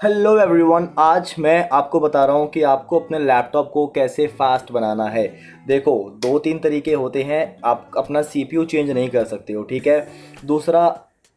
Hello everyone, आज मैं आपको बता रहा हूँ कि आपको अपने लैपटॉप को कैसे फास्ट बनाना है। देखो, दो तीन तरीके होते हैं। आप अपना सीपीयू चेंज नहीं कर सकते हो, ठीक है। दूसरा,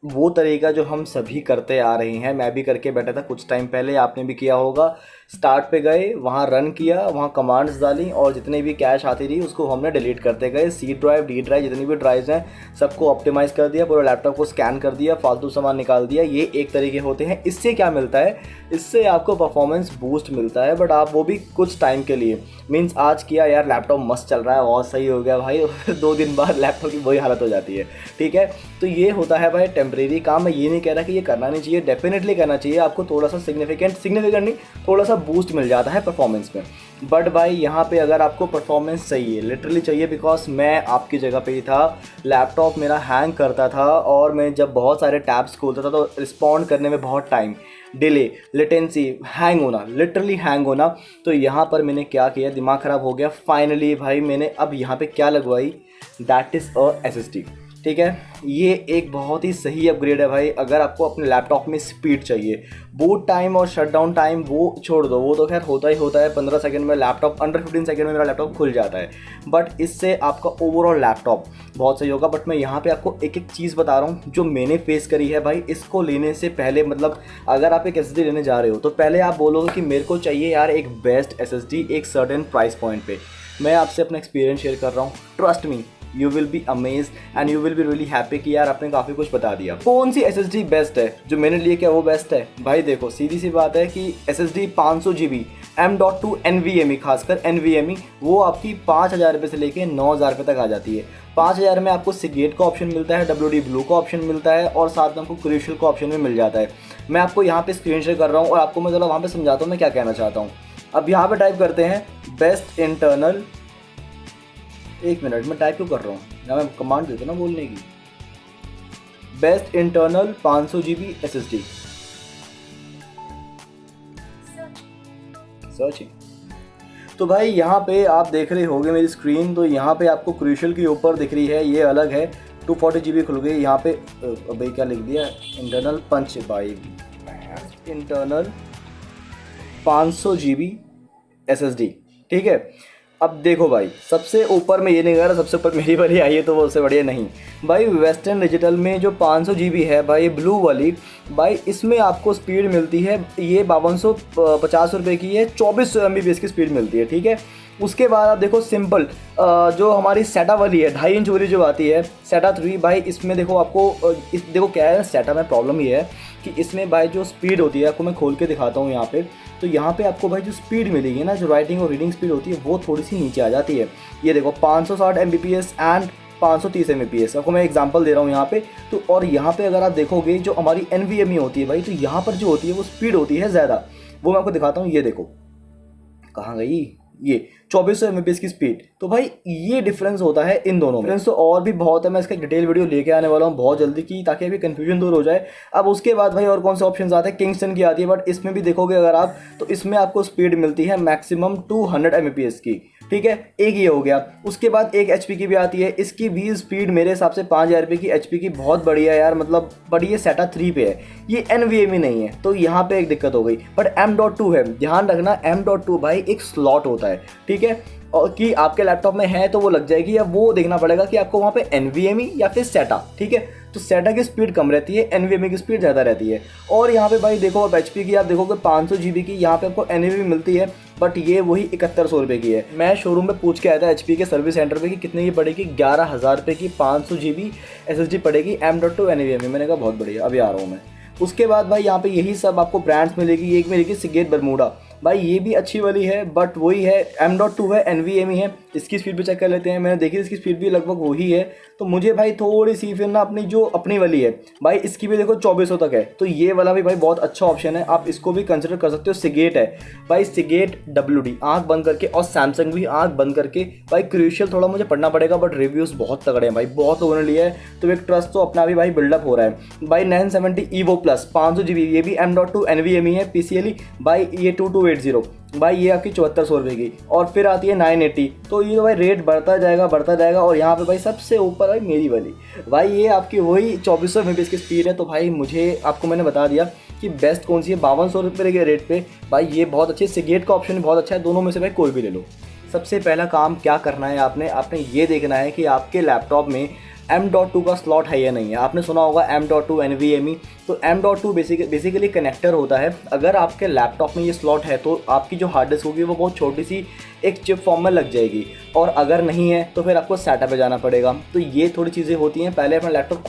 वो तरीका जो हम सभी करते आ रहे हैं, मैं भी करके बैठा था कुछ टाइम पहले, आपने भी किया होगा। स्टार्ट पे गए, वहाँ रन किया, वहाँ कमांड्स डाली और जितनी भी कैश आती रही उसको हमने डिलीट करते गए। सी ड्राइव, डी ड्राइव, जितनी भी ड्राइव्स हैं सबको ऑप्टिमाइज़ कर दिया, पूरा लैपटॉप को स्कैन कर दिया, फालतू सामान निकाल दिया। ये एक तरीके होते हैं। इससे क्या मिलता है? इससे आपको परफॉर्मेंस बूस्ट मिलता है, बट आप वो भी कुछ टाइम के लिए। मीन्स आज किया यार, लैपटॉप मस्त चल रहा है, बहुत सही हो गया भाई, और 2 दिन बाद लैपटॉप की वही हालत हो जाती है, ठीक है। तो ये होता है भाई टेम्परेरी काम। मैं ये नहीं कह रहा कि ये करना नहीं चाहिए, डेफिनेटली करना चाहिए। आपको थोड़ा सा सिग्निफिकेंट नहीं, थोड़ा सा बूस्ट मिल जाता है परफॉर्मेंस में। बट भाई यहाँ पे अगर आपको परफॉर्मेंस चाहिए, लिटरली चाहिए, बिकॉज मैं आपकी जगह पे ही था। लैपटॉप मेरा हैंग करता था और मैं जब बहुत सारे टैब्स खोलता था तो रिस्पॉन्ड करने में बहुत टाइम, डिले, लेटेंसी, हैंग होना, लिटरली हैंग होना। तो यहाँ पर मैंने क्या किया, दिमाग ख़राब हो गया। फाइनली भाई मैंने अब यहाँ पे क्या लगवाई, दैट इज़ अ एसएसडी, ठीक है। ये एक बहुत ही सही अपग्रेड है भाई। अगर आपको अपने लैपटॉप में स्पीड चाहिए, बूट टाइम और शटडाउन टाइम वो छोड़ दो, वो तो खैर होता ही होता है। 15 सेकंड में लैपटॉप, अंडर 15 सेकंड में मेरा लैपटॉप खुल जाता है। बट इससे आपका ओवरऑल लैपटॉप बहुत सही होगा। बट मैं यहाँ पे आपको एक एक चीज़ बता रहा हूँ जो मैंने फेस करी है भाई। इसको लेने से पहले, मतलब अगर आप एक एसएसडी लेने जा रहे हो तो पहले आप बोलोगे कि मेरे को चाहिए यार एक बेस्ट एसएसडी एक सर्टेन प्राइस पॉइंट पे। मैं आपसे अपना एक्सपीरियंस शेयर कर रहा हूँ, trust me, you will be amazed and you will be really happy कि यार आपने काफ़ी कुछ बता दिया। कौन सी एसएसडी बेस्ट है? जो मैंने लिए, क्या वो बेस्ट है? भाई देखो, सीधी सी बात है कि एसएसडी 500 GB M.2 NVMe, खासकर NVMe, वो आपकी 5,000 रुपये से लेके 9,000 रुपये तक आ जाती है। 5,000 में आपको सिगेट का ऑप्शन मिलता है, WD ब्लू का ऑप्शन मिलता है और साथ में आपको क्रूशियल का ऑप्शन भी मिल जाता है। मैं आपको यहाँ पे स्क्रीन शेयर कर रहा हूँ और आपको मैं ज़रा वहाँ पे समझाता हूँ मैं क्या कहना चाहता हूँ। अब यहाँ पे टाइप करते हैं बेस्ट इंटरनल। एक मिनट, मैं टाइप क्यों कर रहा हूँ, या मैं कमांड देता ना बोलने की। Best internal 500 GB SSD, searching. तो भाई यहाँ पे आप देख रहे होगे मेरी स्क्रीन, तो यहाँ पे आपको क्रूशियल के ऊपर दिख रही है, ये अलग है। 240 GB खुल गई यहाँ पे। भाई क्या लिख दिया, इंटरनल पंच भाई, इंटरनल 500 GB SSD, ठीक है। अब देखो भाई, सबसे ऊपर मैं ये नहीं कह रहा सबसे ऊपर मेरी वाली आई है तो वो उससे बढ़िया नहीं भाई। वेस्टर्न डिजिटल में जो 500 GB है भाई, ब्लू वाली, भाई इसमें आपको स्पीड मिलती है, ये 5250 रुपये की है, 2400 MBPS की स्पीड मिलती है, ठीक है। उसके बाद आप देखो सिंपल, जो हमारी सेटा वाली है 2.5 इंच वाली जो आती है, सेटा 3, भाई इसमें देखो आपको इस देखो क्या है, सेटा में प्रॉब्लम ये है कि इसमें भाई जो स्पीड होती है, आपको मैं खोल के दिखाता हूँ यहाँ पे। तो यहाँ पे आपको भाई जो स्पीड मिलेगी ना, जो राइटिंग और रीडिंग स्पीड होती है, वो थोड़ी सी नीचे आ जाती है। ये देखो 560 MBPS एंड 530 MBPS, आपको मैं एग्जांपल दे रहा हूँ यहाँ पे। तो और यहाँ पे अगर आप देखोगे जो हमारी NVMe होती है भाई, तो यहाँ पर जो होती है वो स्पीड होती है ज़्यादा। वो मैं आपको दिखाता हूँ, ये देखो कहाँ गई, ये 2400 MBPS की स्पीड। तो भाई ये डिफरेंस होता है इन दोनों में। डिफरेंस तो और भी बहुत है, मैं इसका डिटेल वीडियो लेके आने वाला हूँ बहुत जल्दी की, ताकि अभी कन्फ्यूजन दूर हो जाए। अब उसके बाद भाई और कौन से ऑप्शन आते हैं, किंगस्टन की आती है, बट इसमें भी देखोगे अगर आप, तो इसमें आपको स्पीड मिलती है मैक्सिमम 200 MBPS की, ठीक है। एक ये हो गया। उसके बाद एक HP की भी आती है, इसकी भी स्पीड मेरे हिसाब से 5000 रुपये की HP की बहुत बढ़िया है यार, मतलब बट ये सेटा 3 पे है, ये NVMe नहीं है, तो यहाँ पे एक दिक्कत हो गई। बट M.2 है, ध्यान रखना M.2 भाई एक स्लॉट होता है, ठीक है, और कि आपके लैपटॉप में है तो वो लग जाएगी, या वो देखना पड़ेगा कि आपको वहाँ पे NVMe या फिर सेटा, ठीक है। तो सेटा की स्पीड कम रहती है, NVMe की स्पीड ज़्यादा रहती है। और यहाँ पे भाई देखो, अब HP की आप देखोगे 500 GB की, यहाँ पे आपको NVMe मिलती है, बट ये वही 7100 रुपये की है। मैं शोरूम में पूछ के आया था HP के सर्विस सेंटर पे कि कितने की पड़ेगी, 11,000 रुपये की 500 GB SSD पड़ेगी M.2 NVMe। मैंने कहा बहुत बढ़िया, अभी आ रहा हूँ मैं। उसके बाद भाई यहाँ पे यही सब आपको ब्रांड्स मिलेगी। एक मिलेगी सिगेट बरमूडा, भाई ये भी अच्छी वाली है, बट वही है, M.2 है, NVMe है। इसकी स्पीड भी चेक कर लेते हैं, मैंने देखी इसकी स्पीड भी लगभग वही है। तो मुझे भाई थोड़ी सी फिर ना अपनी जो अपनी वाली है भाई, इसकी भी देखो 2400 तक है, तो ये वाला भी भाई बहुत अच्छा ऑप्शन है, आप इसको भी कंसिडर कर सकते हो। सिगेट है भाई, सिगेट WD आंख बंद करके, और सैमसंग भी आंख बंद करके। भाई क्रूशियल थोड़ा मुझे पढ़ना पड़ेगा, बट रिव्यूज़ बहुत तगड़े हैं भाई, बहुत लोगों ने लिया है, तो एक ट्रस्ट तो अपना भी भाई बिल्डअप हो रहा है भाई। 970 EVO प्लस 500 GB, ये भी M.2 NVMe है PCLE भाई, ये 2280 भाई, ये आपकी 7400 रुपये की। और फिर आती है 980, तो ये तो भाई रेट बढ़ता जाएगा। और यहाँ पे भाई सबसे ऊपर भाई मेरी वाली भाई, ये आपकी वही 2400 MBps की स्पीड है। तो भाई मुझे आपको मैंने बता दिया कि बेस्ट कौन सी है 5200 रुपये के रेट पे भाई, ये बहुत अच्छी सिगेट का ऑप्शन बहुत अच्छा है। दोनों में से भाई कोई भी ले लो। सबसे पहला काम क्या करना है आपने ये देखना है कि आपके लैपटॉप में M.2 का स्लॉट है या नहीं है। आपने सुना होगा M.2 NVMe, तो M.2 बेसिकली कनेक्टर होता है। अगर आपके लैपटॉप में ये स्लॉट है तो आपकी जो हार्ड डिस्क होगी वो बहुत छोटी सी एक चिप फॉर्म में लग जाएगी, और अगर नहीं है तो फिर आपको सेटअप पे जाना पड़ेगा। तो ये थोड़ी चीज़ें होती हैं। पहले अपना लैपटॉप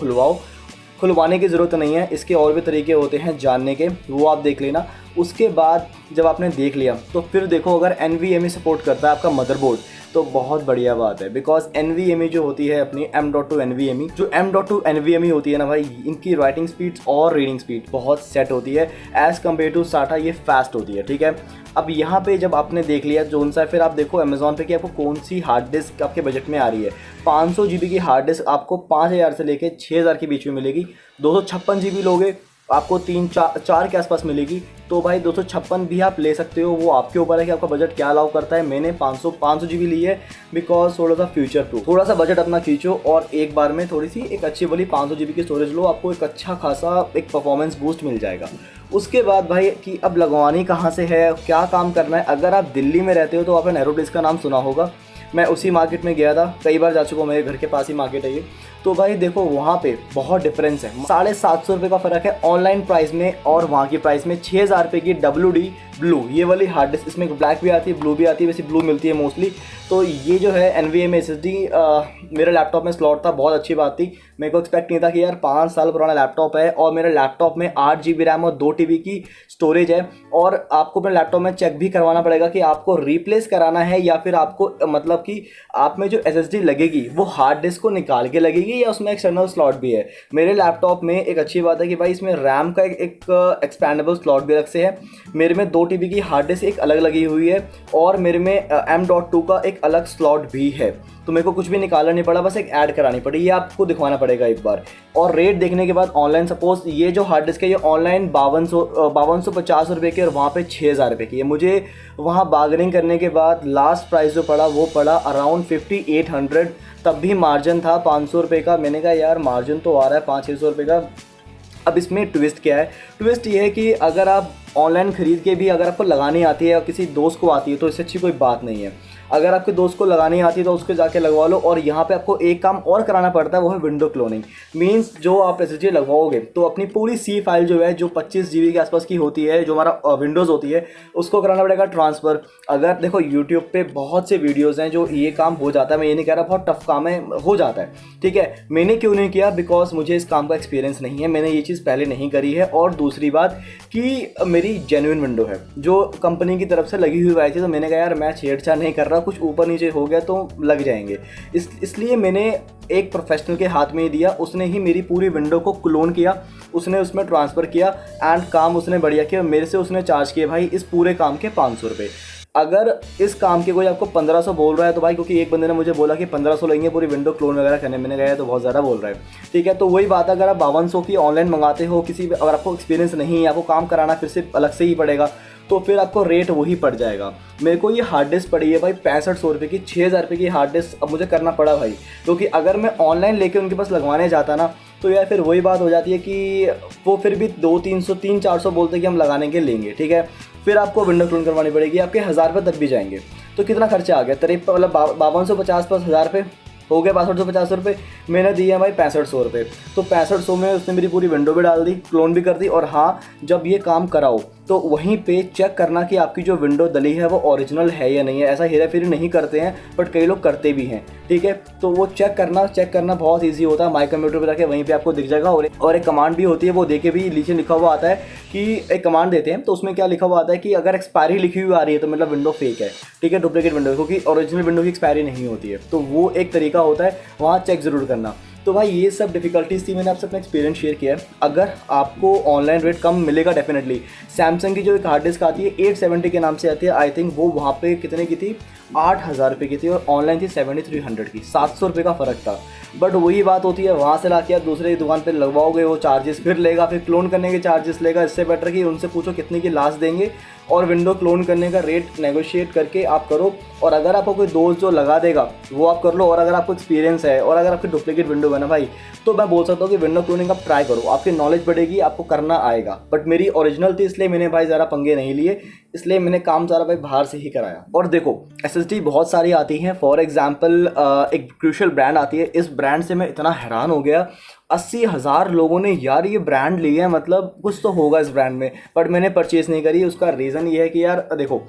खुलवाने की ज़रूरत नहीं है, इसके और भी तरीके होते हैं जानने के, वो आप देख लेना। उसके बाद जब आपने देख लिया तो फिर देखो, अगर NVMe सपोर्ट करता है आपका मदरबोर्ड तो बहुत बढ़िया बात है, बिकॉज NVMe जो होती है अपनी M.2 NVMe, जो M.2 NVMe होती है ना भाई, इनकी राइटिंग स्पीड और रीडिंग स्पीड बहुत सेट होती है एज़ कम्पेयर टू SATA, ये फास्ट होती है, ठीक है। अब यहाँ पे जब आपने देख लिया जोन सा, फिर आप देखो अमेज़ॉन पे कि आपको कौन सी हार्ड डिस्क आपके बजट में आ रही है। 500 GB की हार्ड डिस्क आपको 5000 से लेकर 6000 के बीच में मिलेगी। 256 GB लोगे आपको 3-4 के आसपास मिलेगी। तो भाई 256 भी आप ले सकते हो, वो आपके ऊपर है कि आपका बजट क्या अलाउ करता है। मैंने 500 GB ली है बिकॉज थोड़ा सा फ्यूचर प्रूफ, थोड़ा सा बजट अपना खींचो और एक बार में थोड़ी सी एक अच्छी वाली 500 GB की स्टोरेज लो, आपको एक अच्छा खासा एक परफॉर्मेंस बूस्ट मिल जाएगा। उसके बाद भाई कि अब लगवानी कहाँ से है, क्या काम करना है। अगर आप दिल्ली में रहते हो तो आपने नैरोडिस्क का नाम सुना होगा, मैं उसी मार्केट में गया था, कई बार जा चुका हूँ, मेरे घर के पास ही मार्केट है ये। तो भाई देखो वहाँ पे बहुत डिफरेंस है, 750 रुपये का फ़र्क है ऑनलाइन प्राइस में और वहाँ की प्राइस में। 6000 रुपये की WD ब्लू ये वाली हार्ड डिस्क, इसमें ब्लैक भी आती है ब्लू भी आती है, वैसे ब्लू मिलती है मोस्टली। तो ये जो है NVMe SSD मेरे लैपटॉप में स्लॉट था, बहुत अच्छी बात थी। मेरे को एक्सपेक्ट नहीं था कि यार 5 साल पुराना लैपटॉप है और मेरे लैपटॉप में 8 GB रैम और 2 TB की स्टोरेज है। और आपको अपने लैपटॉप में चेक भी करवाना पड़ेगा कि आपको रिप्लेस कराना है या फिर आपको मतलब कि आप में जो SSD लगेगी वो हार्ड डिस्क को निकाल के लगेगी या उसमें एक्सटर्नल स्लॉट भी है। मेरे लैपटॉप में एक अच्छी बात है कि भाई इसमें रैम का एक एक्सपैंडेबल स्लॉट भी अलग से है। मेरे में 2 TB की हार्ड डिस्क एक अलग लगी हुई है और मेरे में M.2 का एक अलग स्लॉट भी है। तो मेरे को कुछ भी निकालना नहीं पड़ा, बस एक ऐड करानी पड़ी, ये आपको दिखवाना पड़ेगा एक बार। और रेट देखने के बाद ऑनलाइन सपोज ये जो हार्ड डिस्क है ये ऑनलाइन 5250 रुपये की और वहाँ पे 6000 रुपये की है। मुझे वहाँ बार्गेनिंग करने के बाद लास्ट प्राइस जो पड़ा वो पड़ा अराउंड 5800, तब भी मार्जिन था 500 रुपये का। मैंने कहा यार मार्जिन तो आ रहा है 500-600 रुपये का। अब इसमें ट्विस्ट क्या है, ट्विस्ट ये है कि अगर आप ऑनलाइन ख़रीद के भी अगर आपको लगानी आती है या किसी दोस्त को आती है तो इससे अच्छी कोई बात नहीं है। अगर आपके दोस्त को लगानी आती है तो उसको जाके लगवा लो। और यहाँ पे आपको एक काम और कराना पड़ता है, वो है विंडो क्लोनिंग। मींस जो आप SSD लगवाओगे तो अपनी पूरी C फाइल जो है जो 25 GB के आसपास की होती है, जो हमारा विंडोज़ होती है, उसको कराना पड़ेगा ट्रांसफ़र। अगर देखो यूट्यूब पे बहुत से वीडियोज़ हैं जो ये काम हो जाता है, मैं ये नहीं कह रहा बहुत टफ काम है, हो जाता है, ठीक है। मैंने क्यों नहीं किया, बिकॉज मुझे इस काम का एक्सपीरियंस नहीं है, मैंने ये चीज़ पहले नहीं करी है। और दूसरी बात कि मेरी जेन्युइन विंडो है जो कंपनी की तरफ से लगी हुई आई थी, तो मैंने कहा यार मैं छेड़छाड़ नहीं कर रहा, कुछ ऊपर नीचे हो गया तो लग जाएंगे। इसलिए मैंने एक प्रोफेशनल के हाथ में ही दिया, उसने ही मेरी पूरी विंडो को क्लोन किया, उसने उसमें ट्रांसफ़र किया एंड काम उसने बढ़िया किया। मेरे से उसने चार्ज किए भाई इस पूरे काम के 500 रुपये। अगर इस काम के कोई आपको 1500 बोल रहा है तो भाई, क्योंकि एक बंदे ने मुझे बोला कि 1500 लेंगे पूरी विंडो क्लोन वगैरह करने, मैंने कहा तो बहुत ज़्यादा बोल रहा है, ठीक है। तो वही बात है, अगर आप 5200 की ऑनलाइन मंगाते हो, अगर आपको एक्सपीरियंस नहीं है, आपको काम कराना फिर से अलग से ही पड़ेगा, तो फिर आपको रेट वही पड़ जाएगा। मेरे को ये हार्ड डिस्क पड़ी है भाई 6500 रुपये की, 6000 रुपये की हार्ड डिस्क अब मुझे करना पड़ा भाई, क्योंकि अगर मैं ऑनलाइन लेके उनके पास लगवाने जाता ना तो यार फिर वही बात हो जाती है कि वो फिर भी 200-300-400 बोलते कि हम लगाने के लेंगे, ठीक है। फिर आपको विंडो क्लोन करवानी पड़ेगी, आपके 1000 रुपये तक भी जाएंगे। तो कितना खर्चा आ गया, 53 मतलब 5250 प्लस 1000 रुपये हो गए 6250 रुपये। मैंने दिए हैं भाई 6500 रुपये। तो 6500 में उसने मेरी पूरी विंडो भी डाल दी, क्लोन भी कर दी। और हाँ, जब ये काम कराओ तो वहीं पे चेक करना कि आपकी जो विंडो डली है वो ओरिजिनल है या नहीं है। ऐसा हेरा फेरी नहीं करते हैं, बट कई लोग करते भी हैं, ठीक है। तो वो चेक करना बहुत ईजी होता है। माई कंप्यूटर पर जाके वहीं पे आपको दिख जाएगा। और एक कमांड भी होती है, वो देके भी नीचे लिखा हुआ आता है कि एक कमांड देते हैं तो उसमें क्या लिखा हुआ आता है कि अगर एक्सपायरी लिखी हुई आ रही है तो मतलब विंडो फेक है, ठीक है, डुप्लीकेट विंडो, क्योंकि ओरिजिनल विंडो की एक्सपायरी नहीं होती है। तो वो एक तरीका होता है, वहाँ चेक ज़रूर करना। तो भाई ये सब डिफिकल्टीज थी, मैंने आपसे अपना एक्सपीरियंस शेयर किया है। अगर आपको ऑनलाइन रेट कम मिलेगा डेफिनेटली, सैमसंग की जो एक हार्ड डिस्क आती है 870 के नाम से आती है, आई थिंक वो वहाँ पे कितने की थी, 8,000 रुपये की थी, और ऑनलाइन थी 7300 की, 700 रुपये का फ़र्क था। बट वही बात होती है, वहाँ से ला के आप दूसरे दुकान पे लगवाओगे, वो चार्जेस फिर लेगा, फिर क्लोन करने के चार्जेस लेगा। इससे बेटर कि उनसे पूछो कितने की लास्ट देंगे, और विंडो क्लोन करने का रेट नेगोशिएट करके आप करो। और अगर आपको कोई दोस्त जो लगा देगा वो आप कर लो, और अगर आपको एक्सपीरियंस है और अगर आपकी डुप्लीकेट विंडो है ना भाई, तो मैं बोल सकता हूँ कि विंडो क्लोनिंग आप ट्राई करो, आपकी नॉलेज बढ़ेगी, आपको करना आएगा। बट मेरी ओरिजिनल थी, इसलिए मैंने भाई ज़रा पंगे नहीं लिए, इसलिए मैंने काम सारा भाई बाहर से ही कराया। और देखो SSD बहुत सारी आती हैं, फॉर एग्जांपल एक क्रूशियल ब्रांड आती है, इस ब्रांड से मैं इतना हैरान हो गया, 80,000 लोगों ने यार ये ब्रांड लिया है, मतलब कुछ तो होगा इस ब्रांड में, बट मैंने परचेज़ नहीं करी। उसका रीज़न ये है कि यार देखो,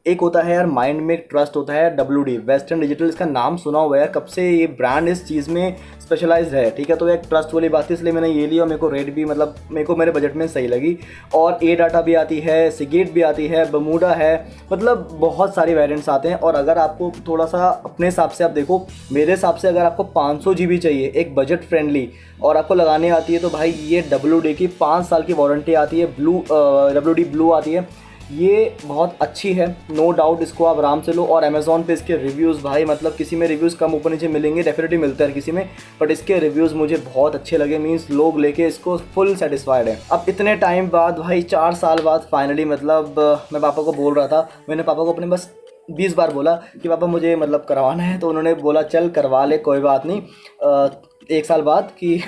एक होता है यार माइंड में एक ट्रस्ट होता है, WD वेस्टर्न डिजिटल, इसका नाम सुना हुआ है यार, कब से ये ब्रांड इस चीज़ में स्पेशलाइज्ड है, ठीक है। तो एक ट्रस्ट वाली बात है, इसलिए मैंने ये लिया, और मेरे को रेट भी मतलब मेरे को मेरे बजट में सही लगी। और ए डाटा भी आती है, सिगेट भी आती है, बमूडा है, मतलब बहुत सारी वेरिएंट्स आते हैं। और अगर आपको थोड़ा सा अपने हिसाब से आप देखो, मेरे हिसाब से अगर आपको 500 GB चाहिए एक बजट फ्रेंडली और आपको लगाने आती है, तो भाई ये WD की 5 साल की वारंटी आती है, WD ब्लू आती है, ये बहुत अच्छी है, नो डाउट, इसको आप आराम से लो। और अमेज़ॉन पे इसके रिव्यूज़ भाई, मतलब किसी में रिव्यूज़ कम ऊपर नीचे मिलेंगे, डेफिनेटली मिलते हैं किसी में, बट इसके रिव्यूज़ मुझे बहुत अच्छे लगे, मीन्स लोग लेके इसको फुल सेटिस्फाइड है। अब इतने टाइम बाद भाई, 4 साल बाद फाइनली, मतलब मैं पापा को बोल रहा था, मैंने पापा को अपने बस 20 बार बोला कि पापा मुझे मतलब करवाना है, तो उन्होंने बोला चल करवा ले, कोई बात नहीं, 1 साल बाद कि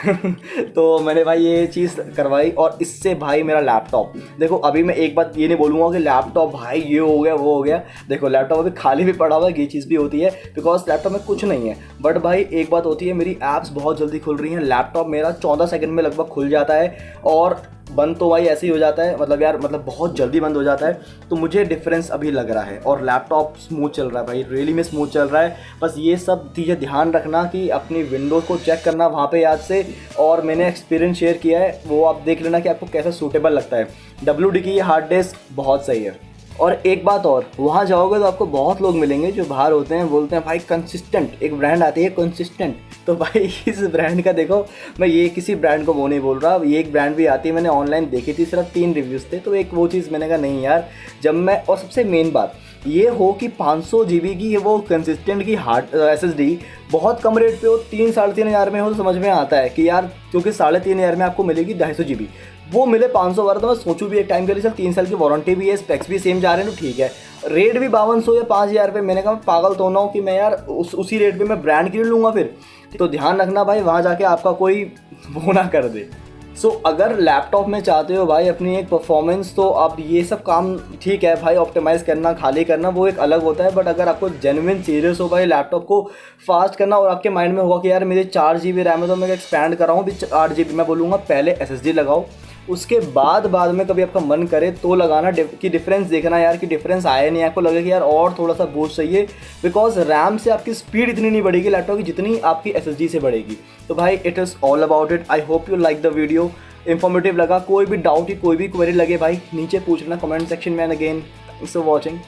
तो मैंने भाई ये चीज़ करवाई। और इससे भाई मेरा लैपटॉप, देखो अभी मैं एक बात ये नहीं बोलूँगा कि लैपटॉप भाई ये हो गया वो हो गया, देखो लैपटॉप अभी खाली भी पड़ा हुआ है, ये चीज़ भी होती है, बिकॉज लैपटॉप में कुछ नहीं है। बट भाई एक बात होती है, मेरी ऐप्स बहुत जल्दी खुल रही हैं, लैपटॉप मेरा 14 सेकंड में लगभग खुल जाता है, और बंद तो भाई ऐसे ही हो जाता है, मतलब यार मतलब बहुत जल्दी बंद हो जाता है। तो मुझे डिफरेंस अभी लग रहा है, और लैपटॉप स्मूथ चल रहा है भाई, रियली में स्मूथ चल रहा है। बस ये सब चीज़ें ध्यान रखना कि अपनी विंडोज़ को चेक करना वहाँ पे याद से, और मैंने एक्सपीरियंस शेयर किया है वो आप देख लेना कि आपको कैसा सूटेबल लगता है। WD की ये हार्ड डिस्क बहुत सही है। और एक बात और, वहाँ जाओगे तो आपको बहुत लोग मिलेंगे जो बाहर होते हैं, बोलते हैं भाई कंसिस्टेंट, एक ब्रांड आती है कंसिस्टेंट, तो भाई इस ब्रांड का देखो, मैं ये किसी ब्रांड को वो नहीं बोल रहा, ये एक ब्रांड भी आती है, मैंने ऑनलाइन देखी थी, सिर्फ 3 रिव्यूज़ थे, तो एक वो चीज़ मैंने कहा नहीं यार, जब मैं, और सबसे मेन बात ये हो कि 500 GB की वो कंसिस्टेंट की हार्ड SSD बहुत कम रेट पे हो, 3-3.5 हज़ार में हो, तो समझ में आता है कि यार, क्योंकि 3.5 हज़ार में आपको मिलेगी 250 GB, वो मिले 500 बार, तो मैं सोचूं भी एक टाइम के लिए, सर 3 साल की वारंटी भी है, स्पेक्स भी सेम जा रहे हैं, तो ठीक है, रेट भी 5200 या 5000 रुपये। मैंने कहा पागल तो ना हो कि मैं यार उसी रेट पे मैं ब्रांड क्यों लूँगा फिर। तो ध्यान रखना भाई, वहाँ जाके आपका कोई वो ना कर दे। अगर लैपटॉप में चाहते हो भाई अपनी एक परफॉर्मेंस, तो आप ये सब काम ठीक है भाई, ऑप्टिमाइज़ करना, खाली करना, वो एक अलग होता है। बट अगर आपको जेन्युइन सीरियस हो भाई लैपटॉप को फास्ट करना, और आपके माइंड में होगा कि यार मेरे 4 GB रैम है तो मैं एक्सपैंड कर रहा हूँ भी 8 GB, मैं बोलूँगा पहले SSD लगाओ, उसके बाद में कभी आपका मन करे तो लगाना, कि डिफरेंस देखना यार कि डिफरेंस आया नहीं, आपको लगे कि यार और थोड़ा सा बूस्ट चाहिए, बिकॉज रैम से आपकी स्पीड इतनी नहीं बढ़ेगी लैपटॉप की जितनी आपकी SSD से बढ़ेगी। तो भाई it is all about it. I hope you like the video, informative लगा। कोई भी डाउट ही कोई भी क्वेरी लगे भाई नीचे पूछ लेना कमेंट सेक्शन में। And again thanks for watching.